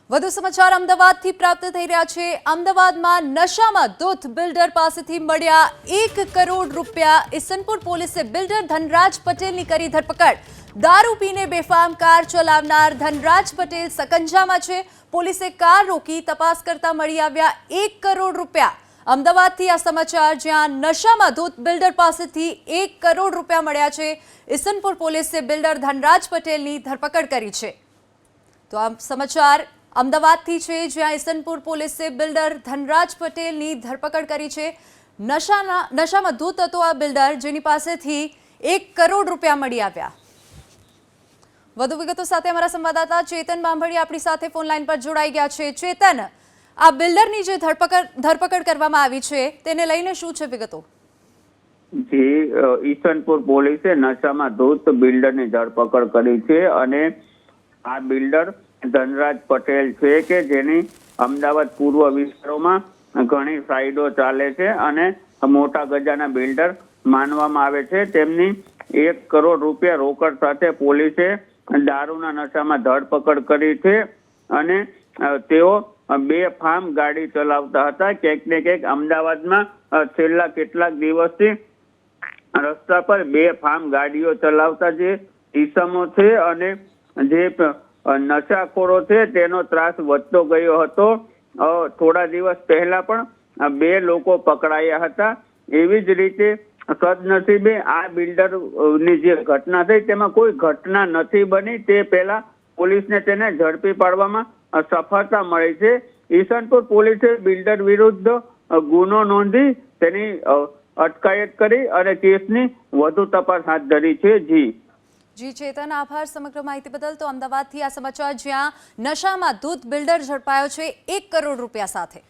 વધુ સમાચાર અમદાવાદથી પ્રાપ્ત થઈ રહ્યા છે। અમદાવાદમાં નશામાં ધૂત બિલ્ડર પાસેથી મળ્યા 1 કરોડ રૂપિયા। ઈસનપુર પોલીસે બિલ્ડર ધનરાજ પટેલની કરી ધરપકડ। દારૂ પીને બેફામ કાર ચલાવનાર ધનરાજ પટેલ સકંજામાં છે। પોલીસે કાર રોકી તપાસ કરતા મળી આવ્યા 1 કરોડ રૂપિયા। અમદાવાદથી આ સમાચાર, જ્યાં નશામાં ધૂત બિલ્ડર પાસેથી 1 કરોડ રૂપિયા મળ્યા છે। ઈસનપુર પોલીસે બિલ્ડર ધનરાજ પટેલની ધરપકડ કરી છે। તો આ સમાચાર અમદાવાદથી છે, જ્યાં ઈસનપુર પોલીસે બિલ્ડર ધનરાજ પટેલની ધરપકડ કરી છે। નશામાં ધૂત હતો આ બિલ્ડર, જેની પાસેથી 1 કરોડ રૂપિયા મળી આવ્યા। વધુ વિગતો સાથે અમારા સંવાદદાતા ચેતન બાંભણી આપણી સાથે ફોન લાઈન પર જોડાઈ ગયા છે। ચેતન, આ બિલ્ડરની જે ધરપકડ કરવામાં આવી છે, તેને લઈને શું છે વિગતો? જી, ઈસનપુર પોલીસે નશામાં ધૂત બિલ્ડરની ધરપકડ કરી છે અને આ બિલ્ડર ધનરાજ પટેલ છે કે જેની અમદાવાદ પૂર્વ વિસ્તારોમાં ઘણી સાઇડો ચાલે છે અને મોટા ગજાના બિલ્ડર માનવામાં આવે છે। તેમની 1 કરોડ રૂપિયા રોકડ સાથે પોલીસે દારૂના નશામાં ધરપકડ કરી છે અને તેઓ બેફામ ગાડી ચલાવતા હતા। ક્યાંક ને ક્યાંક અમદાવાદમાં છેલ્લા કેટલાક દિવસથી રસ્તા પર બેફામ ગાડીઓ ચલાવતા જે ઈસમો છે અને જે નશાખોરો છે તેનો ત્રાસ વધતો ગયો હતો। થોડા દિવસ પહેલા પણ 2 લોકો પકડાયા હતા। એવી જ રીતે સદનસીબે આ બિલ્ડરની જે ઘટના થઈ તેમાં કોઈ ઘટના નથી બની। તે પહેલા પોલીસને તેને ઝડપી પાડવામાં સફળતા મળી છે। ઈસનપુર પોલીસે બિલ્ડર વિરુદ્ધ ગુનો નોંધી તેની અટકાયત કરી અને કેસની વધુ તપાસ હાથ ધરી છે। જી ચેતન, આભાર સમગ્ર માહિતી બદલ। તો અમદાવાદથી આ સમાચાર, જ્યાં નશામાં ધૂત બિલ્ડર ઝડપાયો છે 1 કરોડ રૂપિયા સાથે।